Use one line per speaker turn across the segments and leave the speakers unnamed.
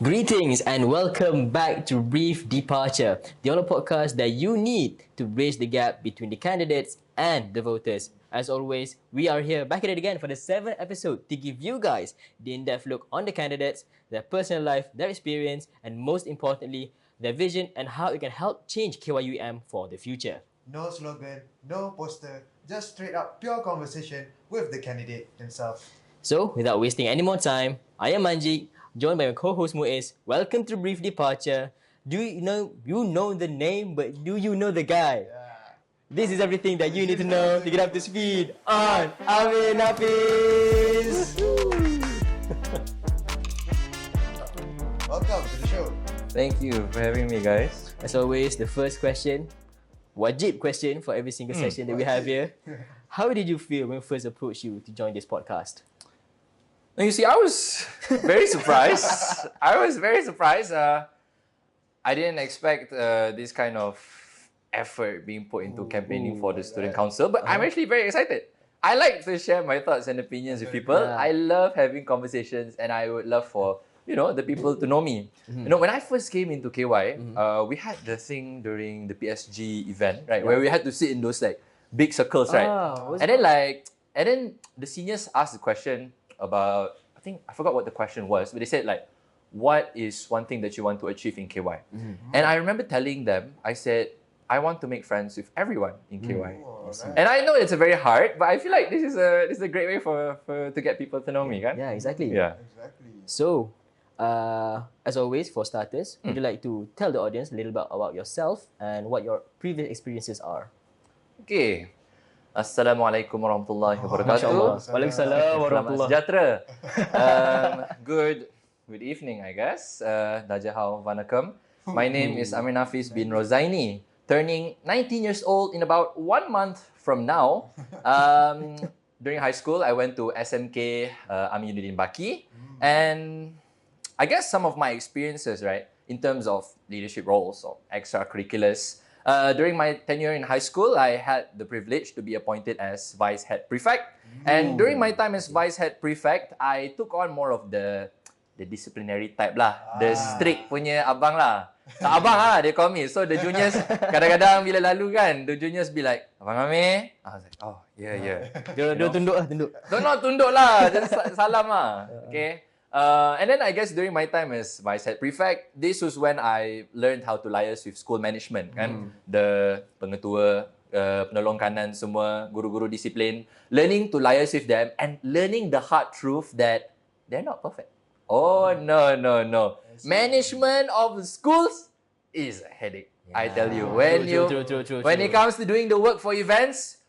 Greetings and welcome back to Brief Departure, the only podcast that you need to bridge the gap between the candidates and the voters. As always, we are here back at it again for the 7th episode to give you guys the in-depth look on the candidates, their personal life, their experience, and most importantly, their vision and how it can help change KYUM for the future.
No slogan, no poster, just straight up pure conversation with the candidate himself.
So, without wasting any more time, I am Manjik, joined by my co-host Muiz. Welcome to Brief Departure. Do you know the name, but do you know the guy? This is everything that you need to know to get up to speed on Amir Nafiz.
Welcome to the show.
Thank you for having me, guys.
As always, the first question, wajib question for every single session that we have here. How did you feel when we first approached you to join this podcast?
Now, you see, I was very surprised. I didn't expect this kind of effort being put into campaigning for the student council, but I'm actually very excited. I like to share my thoughts and opinions with people.
Yeah.
I love having conversations, and I would love for the people to know me. When I first came into KY, we had the thing during the PSG event, right, where we had to sit in those like big circles, right? And then the seniors asked the question about, I forgot what the question was, but they said like, what is one thing that you want to achieve in KY? And I remember telling them, I said, I want to make friends with everyone in KY. And I know it's a very hard, but I feel like this is a great way for to get people to know me, kan?
Yeah, exactly.
Yeah.
Exactly.
So, as always, for starters, would you like to tell the audience a little bit about yourself and what your previous experiences are?
Okay. Assalamualaikum warahmatullahi
Masya
wabarakatuh.
Allah. Waalaikumsalam
Selamat
warahmatullahi.
sejahtera. Good evening, I guess. Dajahau Vanakkam. My name is Amir Nafiz bin Rozaini, turning 19 years old in about 1 month from now. During high school, I went to SMK Aminuddin Baki, and I guess some of my experiences, right, in terms of leadership roles or extracurriculars. During my tenure in high school, I had the privilege to be appointed as vice head prefect. And during my time as vice head prefect, I took on more of the disciplinary type lah. The strict punya abang lah. Tak abang lah, they call me. So the juniors, kadang-kadang bila lalu kan, the juniors be like, Abang Amir? I was like, oh, yeah.
Dia tunduk lah, tunduk.
Not tunduk lah, just salam lah. Okay. And then I guess during my time as vice head prefect, this was when I learned how to liaise with school management, kan? The pengetua, penolong kanan semua, guru-guru disiplin, learning to liaise with them and learning the hard truth that they're not perfect. Oh, no. Management of schools is a headache. I tell you, when it comes to doing the work for events,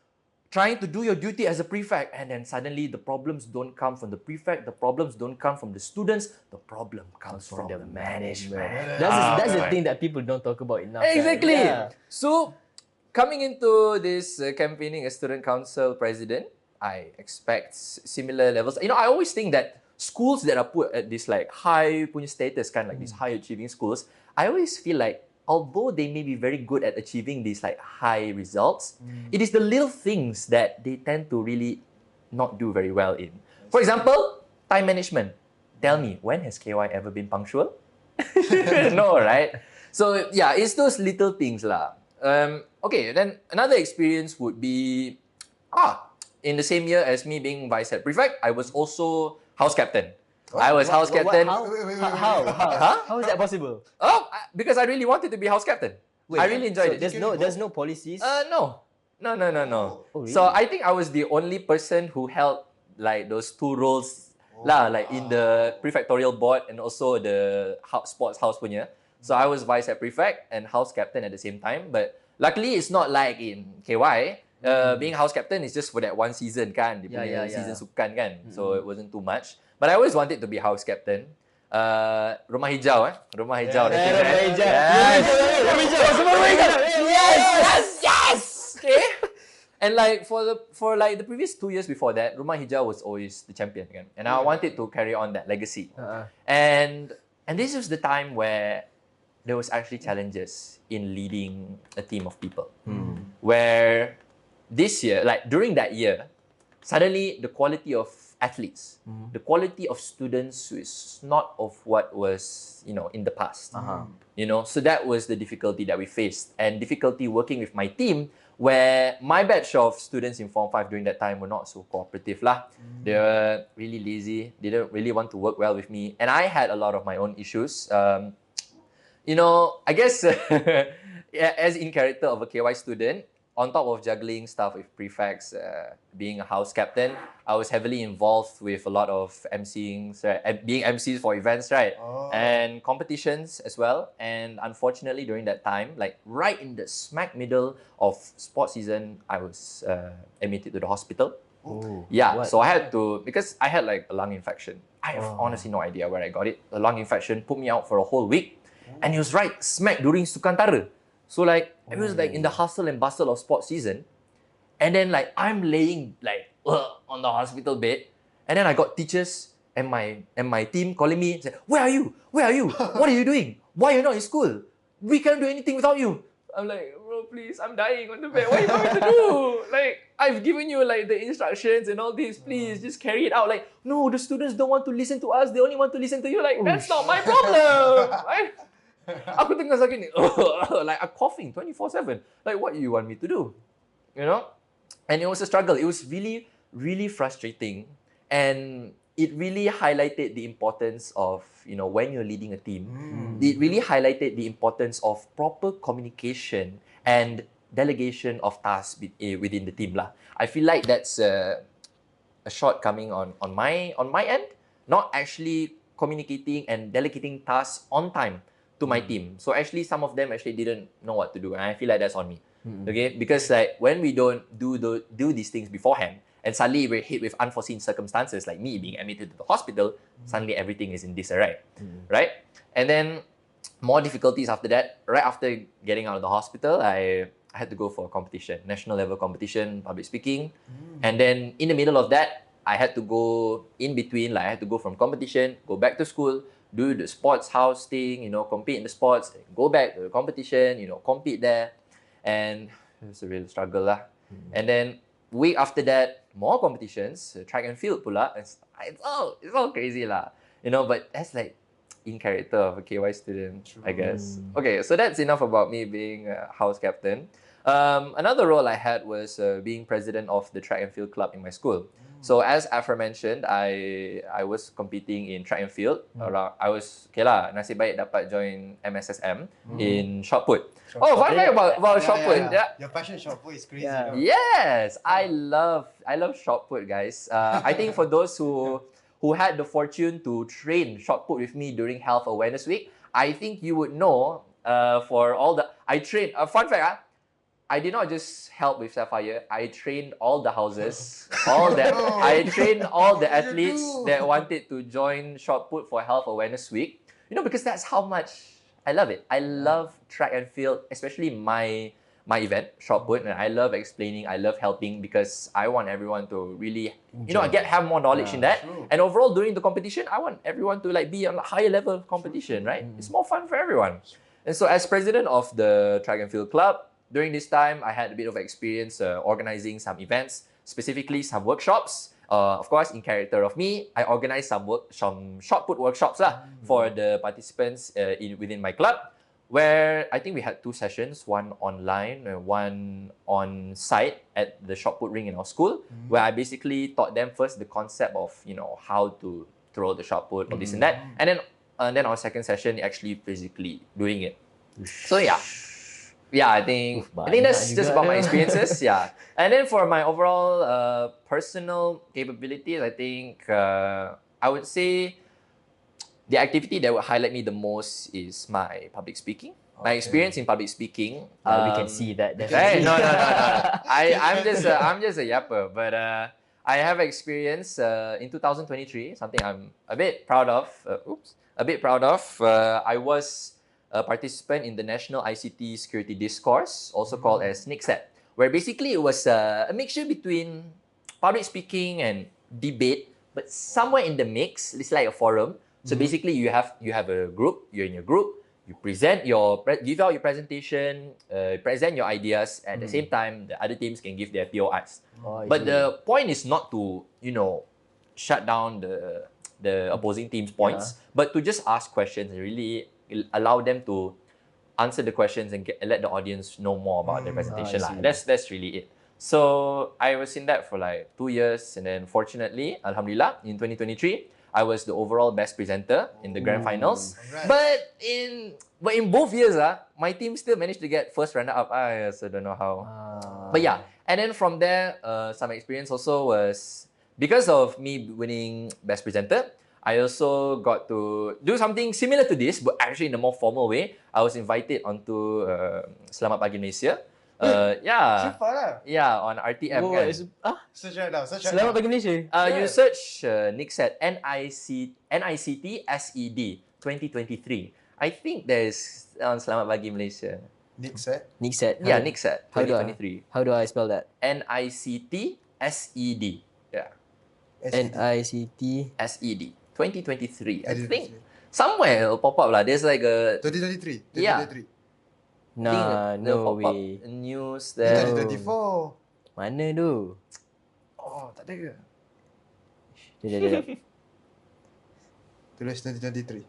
trying to do your duty as a prefect, and then suddenly the problems don't come from the prefect, the problems don't come from the students, the problem comes from the management.
That's the thing that people don't talk about enough.
Exactly.
Yeah.
So, coming into this campaigning as student council president, I expect similar levels. I always think that schools that are put at this like high punya status, kind of like these high achieving schools, I always feel like although they may be very good at achieving these like high results, it is the little things that they tend to really not do very well in. For example, time management. Tell me, when has KY ever been punctual? No, right? So yeah, it's those little things lah. Okay, then another experience would be, in the same year as me being vice head prefect, I was also house captain. I was house captain.
How is that possible?
Because I really wanted to be house captain.
Wait,
I really enjoyed it.
There's no policies.
No.
Oh, really?
So I think I was the only person who held like those two roles lah, like in the prefectorial board and also the sports house punya. So I was vice head prefect and house captain at the same time. But luckily, it's not like in KY. Being house captain is just for that one season kan. Dia punya season sukan kan. So it wasn't too much. But I always wanted to be house captain. Rumah hijau. Rumah hijau. Yes. Okay. And like for the previous 2 years before that, Rumah Hijau was always the champion kan. And I wanted to carry on that legacy. And this was the time where there was actually challenges in leading a team of people. Where this year, like during that year, suddenly the quality of athletes. The quality of students is not of what was, in the past. So that was the difficulty that we faced, and difficulty working with my team, where my batch of students in Form 5 during that time were not so cooperative lah. They were really lazy. They didn't really want to work well with me, and I had a lot of my own issues. I guess as in character of a KY student, on top of juggling stuff with prefects, being a house captain, I was heavily involved with a lot of emceeing, being MCs for events, right? And competitions as well. And unfortunately, during that time, like right in the smack middle of sports season, I was admitted to the hospital. Yeah,
What?
so I had to, because I had like a lung infection. I have honestly no idea where I got it. The lung infection put me out for a whole week. And it was right smack during Sukantara. So like, it was like in the hustle and bustle of sports season. And then like, I'm laying like on the hospital bed. And then I got teachers and my team calling me and said, where are you? Where are you? What are you doing? Why are you not in school? We can't do anything without you. I'm like, bro, please, I'm dying on the bed. What do you want me to do? Like, I've given you like the instructions and all this. Please, just carry it out. Like, no, the students don't want to listen to us. They only want to listen to you. Like, that's not my problem. Aku tengah sakit ni. Like, I'm coughing 24/7. Like, what do you want me to do? And it was a struggle. It was really, really frustrating. And it really highlighted the importance of, when you're leading a team, it really highlighted the importance of proper communication and delegation of tasks within the team lah. I feel like that's a shortcoming on my end, not actually communicating and delegating tasks on time to my team. So actually, some of them actually didn't know what to do, and I feel like that's on me. Okay, because like when we don't do these things beforehand, and suddenly we're hit with unforeseen circumstances, like me being admitted to the hospital, suddenly everything is in disarray, right? And then more difficulties after that. Right after getting out of the hospital, I had to go for a competition, national level competition, public speaking, and then in the middle of that, I had to go in between. Like I had to go from competition, go back to school, do the sports house thing, compete in the sports, go back to the competition, compete there, and it's a real struggle lah. And then week after that, more competitions, track and field pula. It's all crazy lah, But that's like in character of a KY student, I guess. Okay, so that's enough about me being a house captain. Another role I had was being president of the track and field club in my school. So as aforementioned, I was competing in track and field. I was, nasib baik dapat join MSSM in shot put. Fun fact about shot put. Yeah.
Your passion shot put is crazy.
Yeah.
Yes, I love shot put, guys. I think for those who had the fortune to train shot put with me during Health Awareness Week, I think you would know I trained, fun fact, I did not just help with Sapphire. I trained all the houses, I trained all the athletes that wanted to join shot put for Health Awareness Week. Because that's how much I love it. I love track and field, especially my event, shot put, and I love explaining. I love helping because I want everyone to really, have more knowledge in that.
True.
And overall, during the competition, I want everyone to like be on a higher level of competition, right? It's more fun for everyone. And so, as president of the track and field club, during this time, I had a bit of experience organizing some events, specifically some workshops. Of course, in character of me, I organized some shot put workshops for the participants within my club, where I think we had 2 sessions, one online and one on site at the shot put ring in our school, where I basically taught them first the concept of how to throw the shot put or this and that, and then our second session actually physically doing it. So yeah, I think that's just about my experiences. Yeah, and then for my overall personal capabilities, I think I would say the activity that would highlight me the most is my public speaking. My experience in public speaking.
We can see that.
Hey,
Definitely.
no. I'm just a yapper, but I have experience in 2023. Something I'm a bit proud of. I was a participant in the National ICT Security Discourse, also called as NICSET, where basically it was a mixture between public speaking and debate, but somewhere in the mix. It's like a forum. So basically, you have a group. You're in your group. You give out your presentation, present your ideas. At the same time, the other teams can give their POIs. But the point is not to shut down the opposing team's points, but to just ask questions and really allow them to answer the questions and let the audience know more about the presentation.
I see.
That's really it. So I was in that for like 2 years, and then fortunately, Alhamdulillah, in 2023, I was the overall best presenter in the grand finals.
Congrats.
But in both years, my team still managed to get first runner up. I also don't know how. But yeah, and then from there, some experience also was because of me winning best presenter. I also got to do something similar to this, but actually in a more formal way. I was invited onto Selamat Pagi Malaysia.
Simple lah.
Yeah, on RTM.
Oh,
kan.
Search right now. Search right
Selamat
now.
Pagi Malaysia.
You search NICSED, NICT 2023. I think there's on Selamat Pagi Malaysia.
Nick said.
NICSED.
Yeah, NICSED
How do I-
2023.
How do I spell that?
NICT SED. Yeah,
NICT.
SED 2023. I think somewhere it'll pop up lah. There's like a
2023.
Yeah.
2023.
Nah,
they'll
no
pop up
way.
news there.
2024.
Mana tu?
Oh, tak ada ke?
Jap.
Tulis 2023.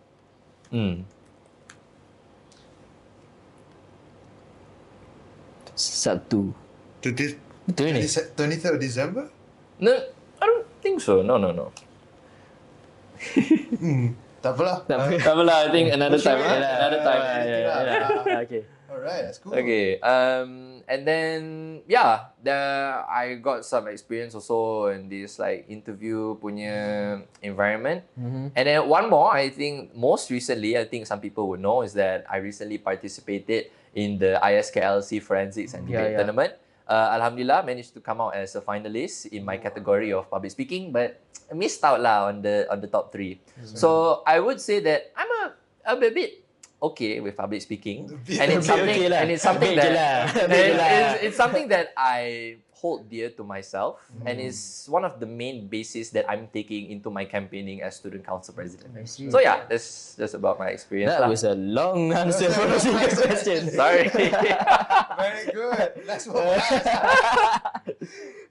Sabtu.
20,
Betul ni?
23rd of December?
No, I don't think so. No.
Tak apalah.
Tak apa.
Tak apalah, I think another time.
Sure.
Another time.
Okay.
Alright, that's cool.
Okay. And then I got some experience also in this like interview punya environment. And then one more, I think most recently, I think some people would know is that I recently participated in the ISKLC Forensics and Debate Tournament. Alhamdulillah, managed to come out as a finalist in my category of public speaking, but missed out lah on the top 3. So I would say that I'm a bit okay with public speaking, and it's something
okay lah.
and it's something
Okay
that
lah.
it's something that I hold dear to myself, and is one of the main bases that I'm taking into my campaigning as student council president.
I see.
So yeah, that's just about my experience
That
lah.
was a long answer for a single question.
Sorry.
Very good. Next one.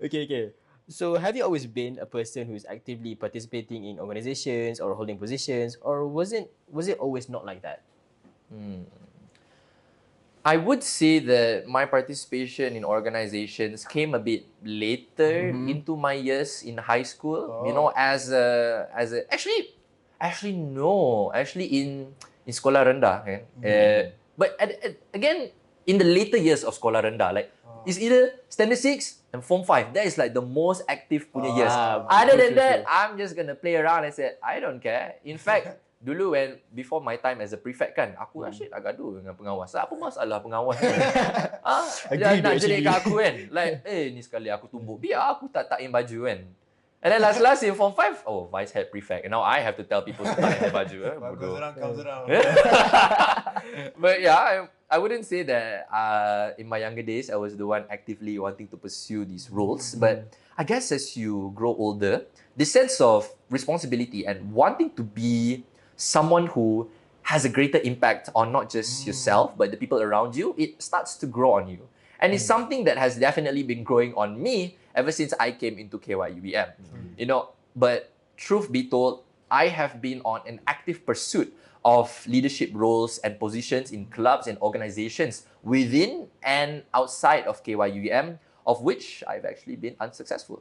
Okay. So have you always been a person who's actively participating in organizations or holding positions, or was it always not like that?
I would say that my participation in organizations came a bit later into my years in high school. You know, as a actually in sekolah rendah kan. But again, in the later years of sekolah rendah, like it's either standard 6 and form 5. That is like the most active punya years. Other than that, I'm just gonna play around and say I don't care. In fact, dulu before my time as a prefect kan, aku asyik nak gaduh dengan pengawas. Apa masalah pengawas ni? Dia nak jelekkan aku kan. Like, ni sekali aku tumbuk. Biar aku tak in baju kan. And then last in form 5, vice head prefect. And now I have to tell people to tak in baju. Bodoh.
Comes around.
But yeah, I wouldn't say that in my younger days, I was the one actively wanting to pursue these roles. But I guess as you grow older, the sense of responsibility and wanting to be someone who has a greater impact on not just yourself, but the people around you, it starts to grow on you. And it's something that has definitely been growing on me ever since I came into KYUEM. You know, but truth be told, I have been on an active pursuit of leadership roles and positions in clubs and organizations within and outside of KYUEM, of which I've actually been unsuccessful.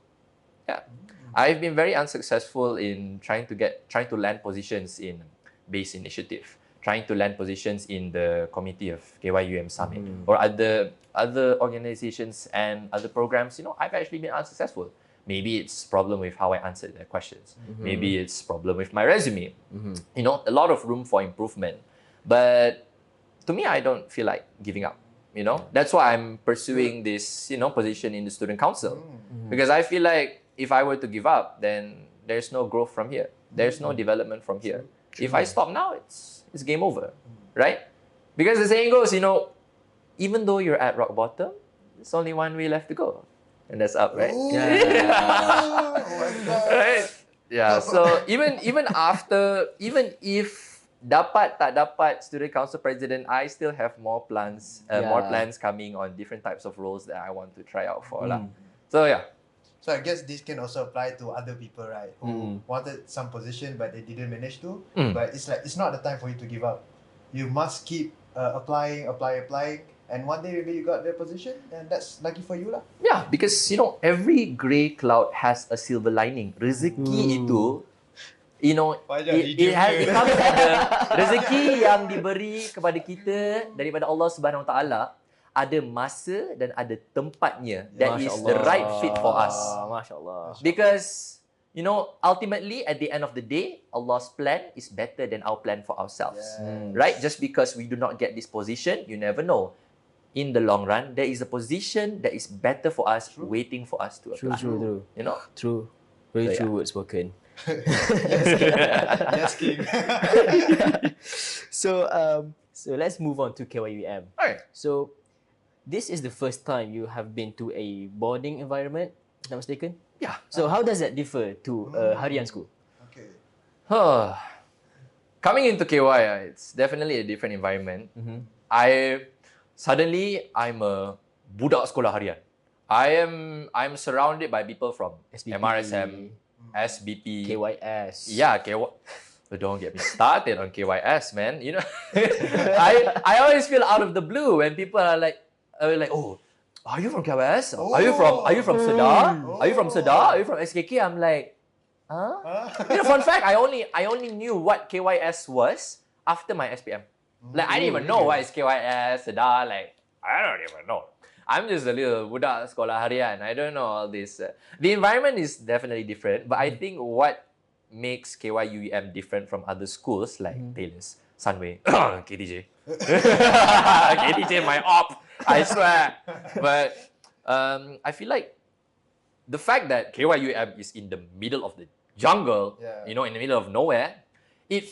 Yeah. I've been very unsuccessful in trying to land positions in base initiative, trying to land positions in the committee of KYUM Summit or other organizations and other programs. You know, I've actually been unsuccessful. Maybe it's problem with how I answered their questions. Maybe it's problem with my resume. You know, a lot of room for improvement. But to me, I don't feel like giving up. You know, that's why I'm pursuing this, position in the student council, because I feel like if I were to give up, then there's no growth from here. There's no development from here. If I stop now, it's game over, right? Because the saying goes, even though you're at rock bottom, there's only one way left to go, and that's up, right?
Oh my God.
Right? Yeah. So even if dapat tak dapat student council president, I still have more plans coming on different types of roles that I want to try out for lah. So yeah.
So I guess this can also apply to other people, right? Who wanted some position but they didn't manage to. But it's like it's not the time for you to give up. You must keep applying, and one day maybe you got the position, and that's lucky for you lah.
Yeah, because you know every grey cloud has a silver lining. Rezeki itu, you know, it comes ada rezeki yang diberi kepada kita daripada Allah Subhanahu Wa Taala. Ada masa dan ada tempatnya that is the right fit for us.
Masya Allah.
Because you know, ultimately at the end of the day, Allah's plan is better than our plan for ourselves. Right? Just because we do not get this position, you never know. In the long run, there is a position that is better for us, waiting for us to apply.
True.
You know?
True. Very
So,
true words spoken.
Yes, King.
So let's move on to KYUM.
Alright.
So this is the first time you have been to a boarding environment, if I'm not mistaken.
Yeah.
So how does that differ to Harian school?
Okay.
Coming into KY, it's definitely a different environment. I'm a budak sekolah harian. I'm surrounded by people from
SBP,
MRSM, SBP,
KYS.
Yeah, don't get me started on KYS, man. You know, I always feel out of the blue when people are like, oh, are you from KYS? Are you from Sedar? Are you from Sedar? Are you from SKK? I'm like, huh? You know, fun fact, I only knew what KYS was after my SPM. Like, I didn't even know what is KYS, Sedar, like, I don't even know. I'm just a little budak sekolah harian. I don't know all this. The environment is definitely different, but I think what makes KYUEM different from other schools like Taylor's, Sunway, KTJ. KTJ, my op, I swear. But I feel like the fact that KYUEM is in the middle of the jungle, you know, in the middle of nowhere, it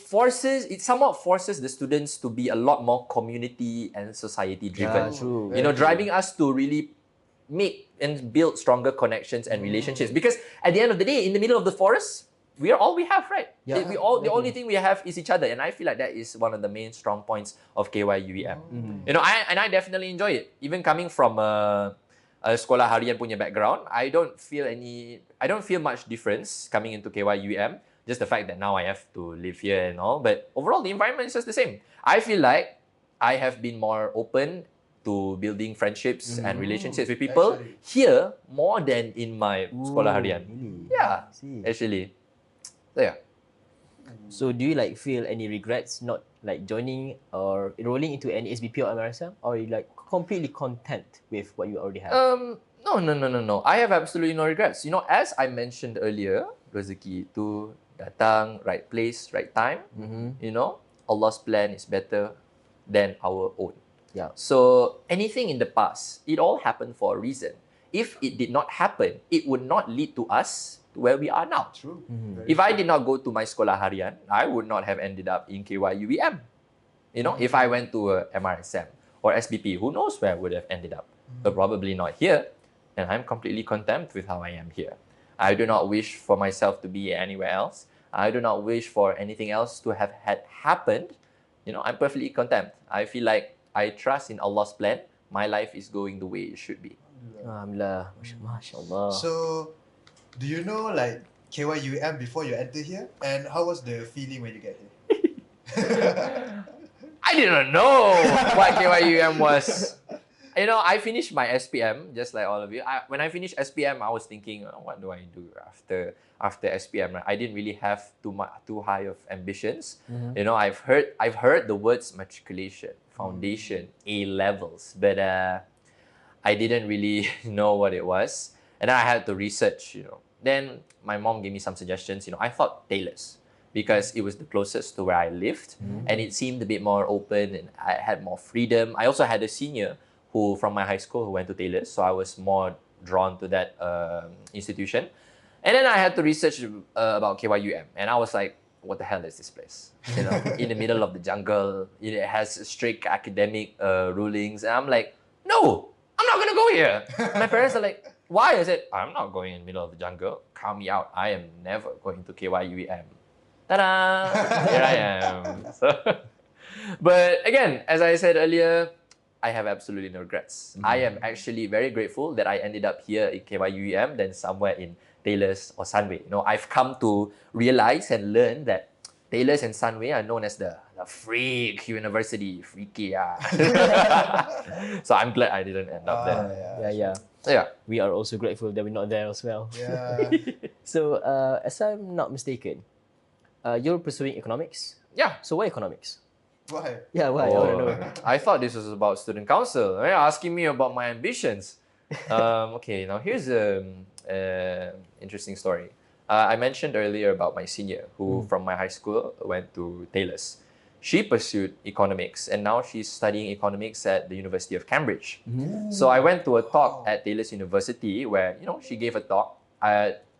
somewhat forces the students to be a lot more community and society driven.
Yeah, true.
You know, driving us to really make and build stronger connections and relationships. Because at the end of the day, in the middle of the forest, we are all we have, right?
Yeah.
The only thing we have is each other. And I feel like that is one of the main strong points of KYUEM. You know, I definitely enjoy it. Even coming from a sekolah harian punya background, I don't feel much difference coming into KYUEM. Just the fact that now I have to live here and all. But overall, the environment is just the same. I feel like I have been more open to building friendships and relationships with people here more than in my sekolah harian.
Really?
Yeah,
See.
actually. So yeah.
So do you like feel any regrets not like joining or enrolling into any SBP or MRSM, or are you like completely content with what you already have?
No. I have absolutely no regrets. You know, as I mentioned earlier, rezeki itu datang, right place, right time. You know, Allah's plan is better than our own.
Yeah.
So anything in the past, it all happened for a reason. If it did not happen, it would not lead to us to where we are now.
True.
If I did not go to my sekolah harian, I would not have ended up in KYUEM. You know, if I went to a MRSM or SBP, who knows where I would have ended up? But probably not here. And I'm completely content with how I am here. I do not wish for myself to be anywhere else. I do not wish for anything else to have had happened. You know, I'm perfectly content. I feel like I trust in Allah's plan. My life is going the way it should be.
Alhamdulillah. MashaAllah.
So, do you know like KYUM before you enter here? And how was the feeling when you get here?
I didn't know what KYUM was. You know, I finished my SPM just like all of you. When I finished SPM, I was thinking, what do I do after SPM? I didn't really have too high of ambitions. You know, I've heard the words matriculation, foundation, A levels, but I didn't really know what it was, and then I had to research. You know, then my mom gave me some suggestions. You know, I thought Taylor's, because it was the closest to where I lived, and it seemed a bit more open, and I had more freedom. I also had a senior who from my high school who went to Taylor's, so I was more drawn to that institution. And then I had to research about KYUM, and I was like, what the hell is this place? You know, in the middle of the jungle, it has strict academic rulings, and I'm like, no, I'm not gonna go here. My parents are like, why? I said, I'm not going in the middle of the jungle. Count me out. I am never going to KYUM. Ta-da! Here I am. So, but again, as I said earlier, I have absolutely no regrets. I am actually very grateful that I ended up here in KYUEM than somewhere in Taylor's or Sunway. I've come to realize and learn that Taylor's and Sunway are known as the freak university. Freaky, So I'm glad I didn't end up there.
Yeah.
So, yeah.
We are also grateful that we're not there as well.
Yeah.
So, as I'm not mistaken, you're pursuing economics.
Yeah.
So, why economics?
Why?
Yeah, why? I want to know.
I thought this was about student council. You're asking me about my ambitions. Okay, now here's an interesting story. I mentioned earlier about my senior who from my high school went to Taylor's. She pursued economics and now she's studying economics at the University of Cambridge. So I went to a talk at Taylor's University where, she gave a talk.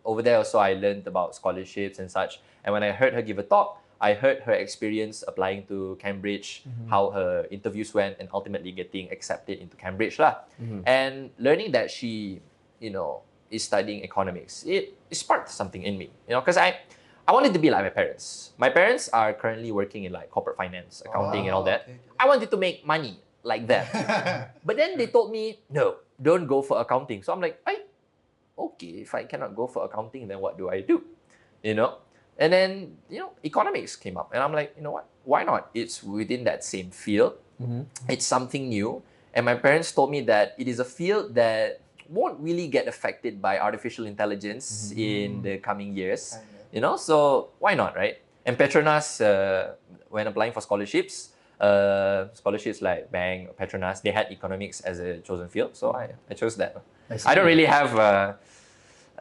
Over there also I learned about scholarships and such. And when I heard her give a talk, I heard her experience applying to Cambridge, how her interviews went, and ultimately getting accepted into Cambridge And learning that she, is studying economics, it sparked something in me, because I wanted to be like my parents. My parents are currently working in like corporate finance, accounting, and all that.
Okay.
I wanted to make money like them. But then they told me, no, don't go for accounting. So I'm like, okay, if I cannot go for accounting, then what do I do? And then, economics came up. And I'm like, you know what? Why not? It's within that same field. It's something new. And my parents told me that it is a field that won't really get affected by artificial intelligence in the coming years. So why not, right? And Petronas, when applying for scholarships like Bang, Petronas, they had economics as a chosen field. So I chose that. I don't really have...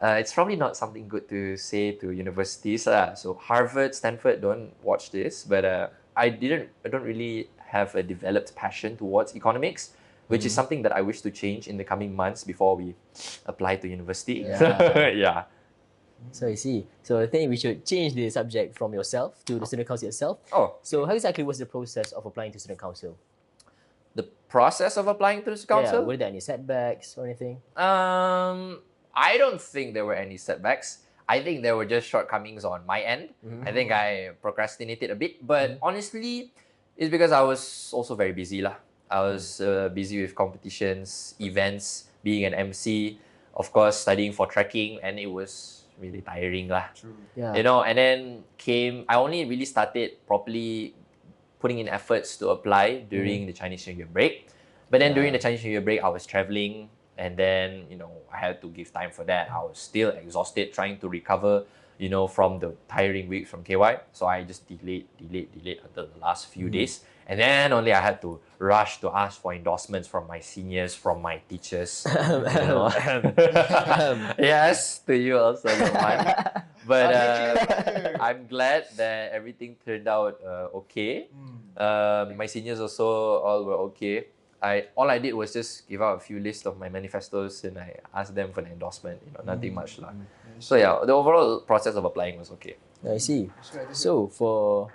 it's probably not something good to say to universities. So Harvard, Stanford, don't watch this. But I don't really have a developed passion towards economics, which is something that I wish to change in the coming months before we apply to university. Yeah.
So I see. So I think we should change the subject from yourself to the student council itself.
Oh.
So how exactly was the process of applying to student council?
The process of applying to the council?
Yeah, were there any setbacks or anything?
I don't think there were any setbacks. I think there were just shortcomings on my end. I think I procrastinated a bit. But honestly, it's because I was also very busy. I was busy with competitions, events, being an MC, of course, studying for trekking, and it was really tiring.
True.
Yeah.
And then I only really started properly putting in efforts to apply during the Chinese New Year break. But then during the Chinese New Year break, I was traveling. And then, I had to give time for that. I was still exhausted trying to recover, from the tiring weeks from KY. So I just delayed until the last few days. And then only I had to rush to ask for endorsements from my seniors, from my teachers. Yes, to you also, Yoman. But I'm glad that everything turned out okay. My seniors also all were okay. All I did was just give out a few lists of my manifestos and I asked them for an endorsement. Nothing much. So yeah, the overall process of applying was okay.
I see. So for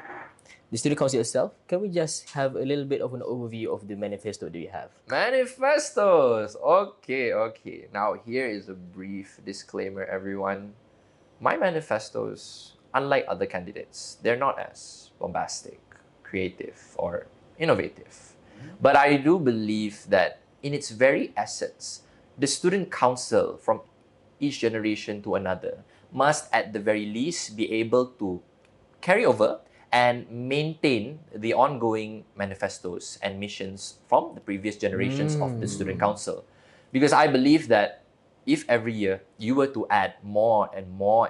the student council itself, can we just have a little bit of an overview of the manifesto do you have?
Manifestos! Okay. Now here is a brief disclaimer, everyone. My manifestos, unlike other candidates, they're not as bombastic, creative, or innovative. But I do believe that in its very essence, the student council from each generation to another must at the very least be able to carry over and maintain the ongoing manifestos and missions from the previous generations of the student council. Because I believe that if every year you were to add more and more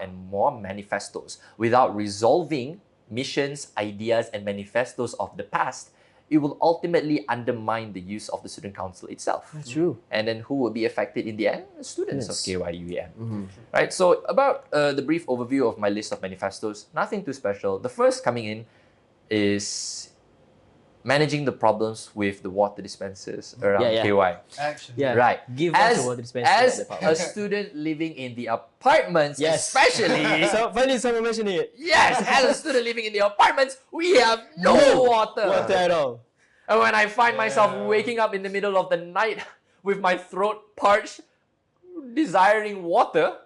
manifestos without resolving missions, ideas, and manifestos of the past, it will ultimately undermine the use of the student council itself.
That's true.
And then who will be affected in the end? The students of KYUEM. Right, so about the brief overview of my list of manifestos, nothing too special. The first coming in is managing the problems with the water dispensers around KY.
Actually.
Yeah.
Right.
Give us a water dispenser at
as
the
a
apartment.
student living in the apartments, especially...
So finally someone mentioned it.
Yes, as a student living in the apartments, we have no water.
Water at all.
And when I find myself waking up in the middle of the night with my throat parched, desiring water,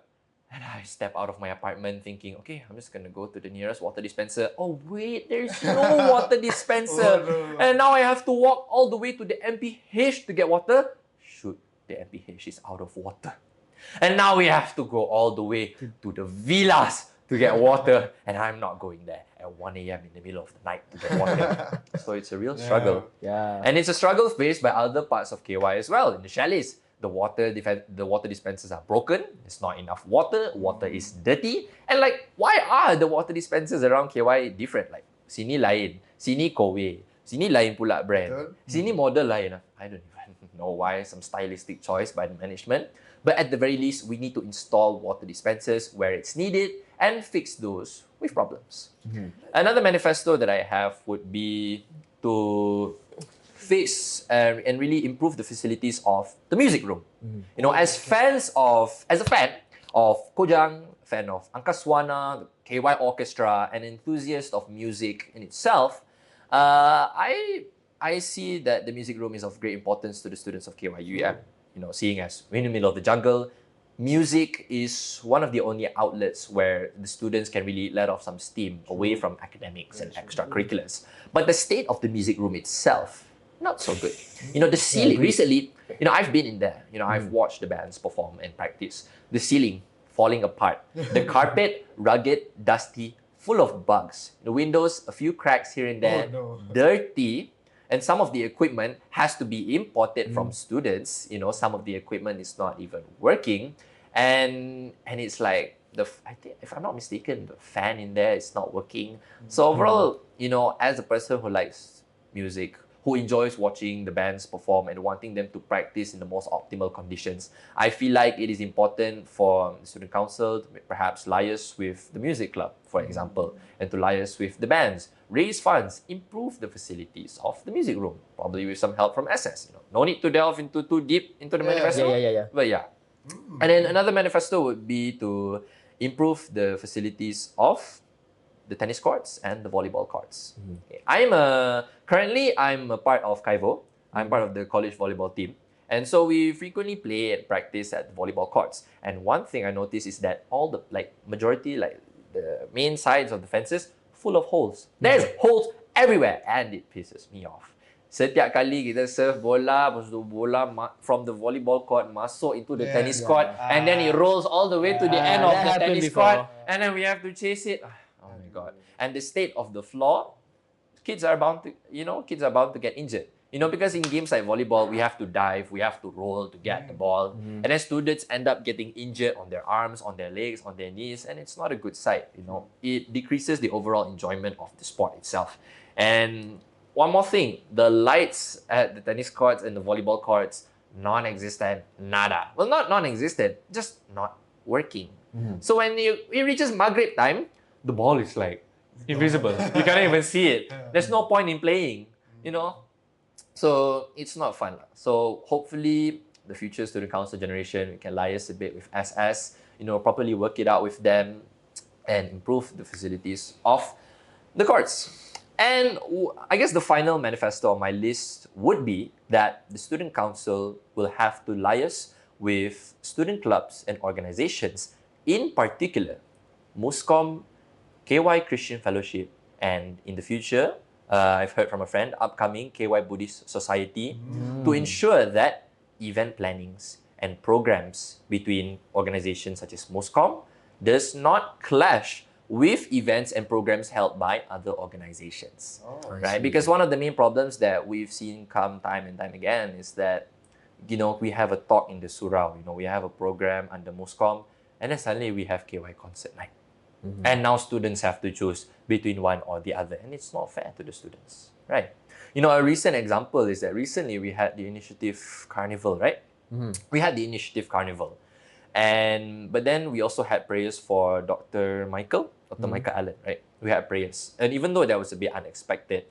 And I step out of my apartment thinking, okay, I'm just gonna go to the nearest water dispenser. Oh wait, there's no water dispenser.
Oh, no.
And now I have to walk all the way to the MPH to get water. Shoot, the MPH is out of water. And now we have to go all the way to the villas to get water. And I'm not going there at 1 a.m. in the middle of the night to get water. So it's a real struggle.
Yeah.
And it's a struggle faced by other parts of KY as well. In the chalets, the water dispensers are broken. There's not enough water. Water is dirty. And like, why are the water dispensers around KY different? Like, sini lain, sini Kowe, sini lain pula brand,
Betul.
sini model lain. I don't even know why. Some stylistic choice by the management. But at the very least, we need to install water dispensers where it's needed and fix those with problems. Another manifesto that I have would be to fix and really improve the facilities of the music room. You know, as a fan of Kojang, fan of Angkaswana, the KY Orchestra, an enthusiast of music in itself, I see that the music room is of great importance to the students of KYUM. You know, seeing as we're in the middle of the jungle, music is one of the only outlets where the students can really let off some steam away from academics and extracurriculars. But the state of the music room itself, not so good. You know, the ceiling, recently, you know, I've been in there. You know, I've watched the bands perform and practice. The ceiling falling apart. The carpet, rugged, dusty, full of bugs. The windows, a few cracks here and there,
Oh, no.
dirty. And some of the equipment has to be imported from students. You know, some of the equipment is not even working. And it's like, I think, if I'm not mistaken, the fan in there is not working. So overall, you know, as a person who likes music, who enjoys watching the bands perform and wanting them to practice in the most optimal conditions, I feel like it is important for the student council to perhaps liaise with the music club, for example, and to liaise with the bands, raise funds, improve the facilities of the music room, probably with some help from SS. You know, no need to delve into too deep into the manifesto.
Yeah.
But yeah. And then another manifesto would be to improve the facilities of the tennis courts and the volleyball courts. Okay. Currently I'm a part of Kaivo. I'm part of the college volleyball team. And so we frequently play and practice at the volleyball courts. And one thing I noticed is that all the majority, the main sides of the fences, full of holes. There's holes everywhere and it pisses me off. Setiap kali kita serve bola, lepas tu bola from the volleyball court masuk into the tennis court, and then it rolls all the way to the end of
that
the
happened
tennis
before.
court, and then we have to chase it. Oh my god! And the state of the floor, kids are bound to get injured. You know, because in games like volleyball, we have to dive, we have to roll to get the ball, and then students end up getting injured on their arms, on their legs, on their knees, and it's not a good sight. You know, it decreases the overall enjoyment of the sport itself. And one more thing, the lights at the tennis courts and the volleyball courts, non-existent, nada. Well, not non-existent, just not working. So when it reaches Maghrib time, the ball is like invisible. You can't even see it. There's no point in playing, you know. So it's not fun. So hopefully the future student council generation, we can liaise a bit with SS, you know, properly work it out with them and improve the facilities of the courts. And I guess the final manifesto on my list would be that the student council will have to liaise with student clubs and organizations, in particular, MUSCOM, KY Christian Fellowship, and in the future, I've heard from a friend, upcoming KY Buddhist Society, to ensure that event plannings and programs between organizations such as MUSCOM does not clash with events and programs held by other organizations, right? Because one of the main problems that we've seen come time and time again is that, you know, we have a talk in the surau, you know, we have a program under MUSCOM, and then suddenly we have KY concert night. And now students have to choose between one or the other, and it's not fair to the students, right? You know, a recent example is that recently we had the Initiative Carnival, right? We had the Initiative Carnival. But then we also had prayers for Dr. Michael Allen, right? We had prayers. And even though that was a bit unexpected,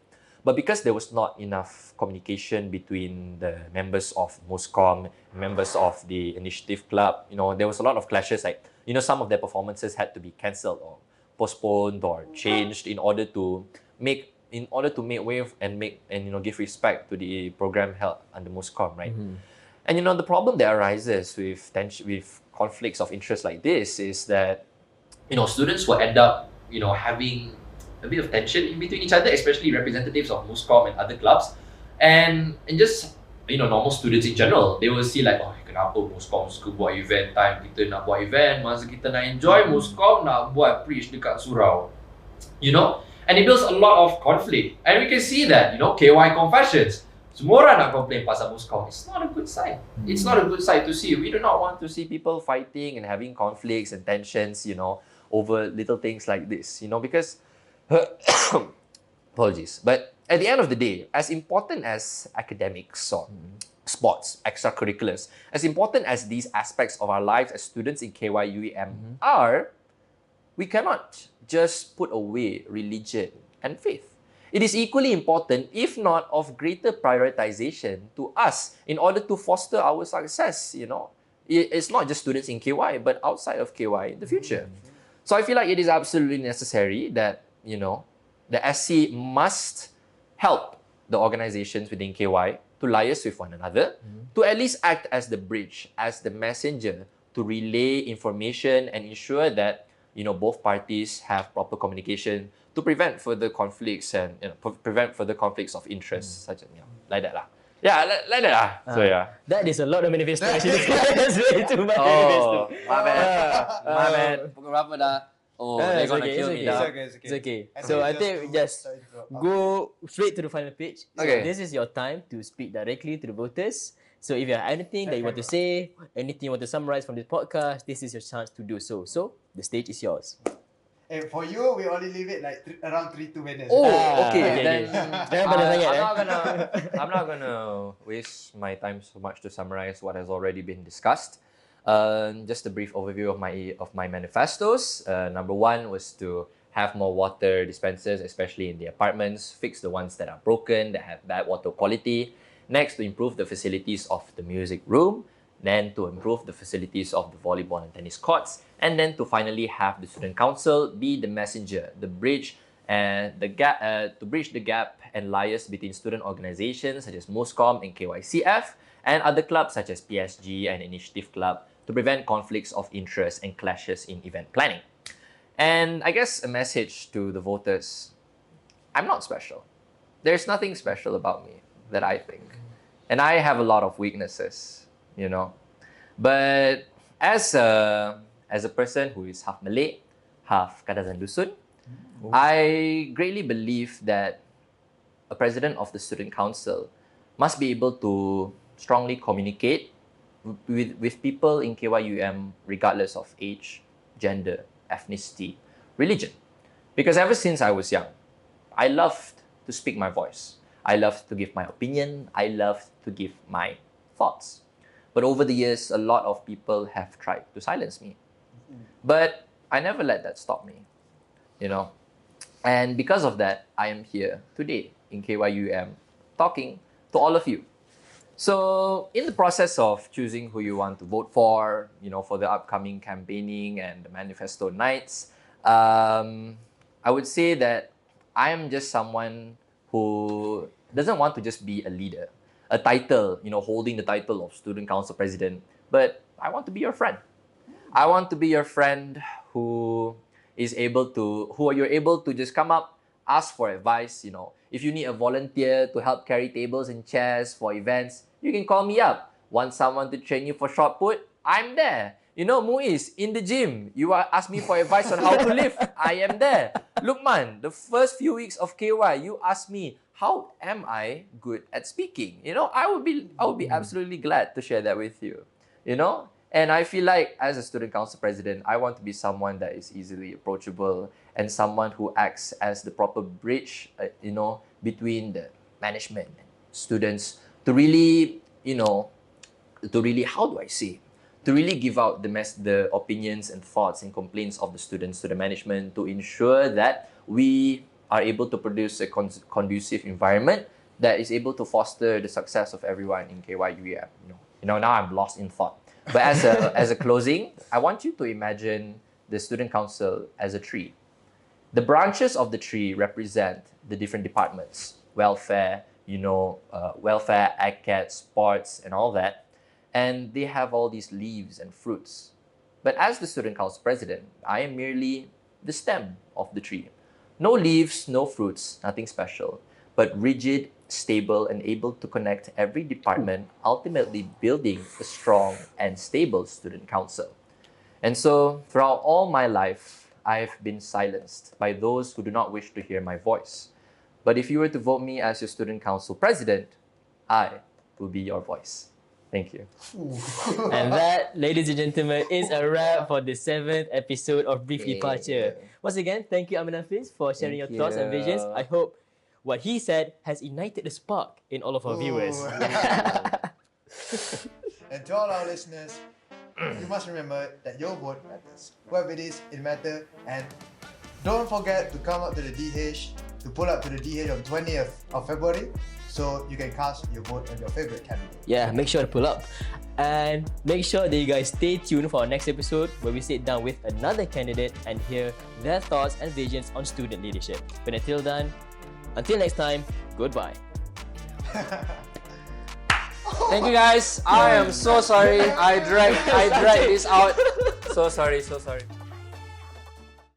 but because there was not enough communication between the members of MUSCOM, members of the Initiative Club, you know, there was a lot of clashes. Like, you know, some of their performances had to be cancelled or postponed or changed in order to make way and give respect to the program held under MUSCOM, right? And the problem that arises with with conflicts of interest like this is that students will end up having a bit of tension in between each other, especially representatives of Muscom and other clubs, and just normal students in general. They will see like, oh, kenapa Muscom suka buat event time, kita nak buat event, masa kita nak enjoy, Muscom nak buat preach dekat surau, and it builds a lot of conflict. And we can see that KY confessions, semua orang nak complain pasal Muscom. It's not a good sign. It's not a good sight to see. We do not want to see people fighting and having conflicts and tensions, over little things like this, because apologies. But at the end of the day, as important as academics or sports, extracurriculars, as important as these aspects of our lives as students in KYUEM are, we cannot just put away religion and faith. It is equally important, if not of greater prioritization to us in order to foster our success, It's not just students in KY, but outside of KY in the future. So I feel like it is absolutely necessary that, the SC must help the organizations within KY to liaise with one another, to at least act as the bridge, as the messenger to relay information and ensure that, both parties have proper communication to prevent further conflicts and prevent further conflicts of interest, such as like that lah. Yeah, like that lah. So yeah.
That is a lot of manifesto actually. That's way too much manifesto.
My bad. Pukul berapa dah? Oh, they're gonna kill me dah.
It's okay. So I think we just go straight to the final pitch.
Okay.
This is your time to speak directly to the voters. So if you have anything that you want to say, anything you want to summarize from this podcast, this is your chance to do so. So the stage is yours.
And for you, we only leave it like around 3-2 minutes.
Oh, okay. Then
Jangan
I'm not gonna waste my time so much to summarize what has already been discussed. Just a brief overview of my manifestos. Number one was to have more water dispensers, especially in the apartments, fix the ones that are broken, that have bad water quality. Next, to improve the facilities of the music room. Then to improve the facilities of the volleyball and tennis courts. And then to finally have the student council be the messenger, the bridge, and the gap to bridge the gap and liaise between student organizations such as Muscom and KYCF and other clubs such as PSG and Initiative Club to prevent conflicts of interest and clashes in event planning. And I guess a message to the voters: I'm not special. There's nothing special about me that I think, and I have a lot of weaknesses. But as a person who is half Malay, half Kadazan Dusun, I greatly believe that a president of the student council must be able to strongly communicate with people in KYUM regardless of age, gender, ethnicity, religion. Because ever since I was young, I loved to speak my voice. I loved to give my opinion. I loved to give my thoughts. But over the years, a lot of people have tried to silence me. But I never let that stop me, And because of that, I am here today in KYUM talking to all of you. So in the process of choosing who you want to vote for the upcoming campaigning and the manifesto nights, I would say that I am just someone who doesn't want to just be a leader, a title, holding the title of student council president, but I want to be your friend. I want to be your friend who you're able to just come up, ask for advice, If you need a volunteer to help carry tables and chairs for events, you can call me up. Want someone to train you for shot put? I'm there. Muiz, in the gym, you ask me for advice on how to lift. I am there. Lukman, the first few weeks of KY, you asked me, how am I good at speaking? I would be absolutely glad to share that with you. And I feel like as a student council president, I want to be someone that is easily approachable and someone who acts as the proper bridge, between the management and students to really, how do I say? To really give out the opinions and thoughts and complaints of the students to the management to ensure that we are able to produce a conducive environment that is able to foster the success of everyone in KYUEM. Now I'm lost in thought. But as a closing, I want you to imagine the student council as a tree. The branches of the tree represent the different departments: welfare, welfare, ACAT, sports, and all that. and they have all these leaves and fruits. But as the student council president, I am merely the stem of the tree. No leaves, no fruits, nothing special, but rigid, stable, and able to connect every department, ultimately building a strong and stable student council. And so, throughout all my life, I've been silenced by those who do not wish to hear my voice. But if you were to vote me as your student council president, I will be your voice. Thank you.
And that, ladies and gentlemen, is a wrap for the 7th episode of Brief Departure. Once again, thank you, Amir Nafiz, for sharing your thoughts and visions. I hope what he said has ignited a spark in all of our viewers.
And to all our listeners, you must remember that your vote matters. Whoever it is, it matters. And don't forget to come up to the DH, to pull up to the DH on 20th of February, so you can cast your vote on your favorite candidate.
Yeah, make sure to pull up. And make sure that you guys stay tuned for our next episode where we sit down with another candidate and hear their thoughts and visions on student leadership. But until next time, goodbye.
Thank you guys. I am so sorry. I dragged this out. So sorry.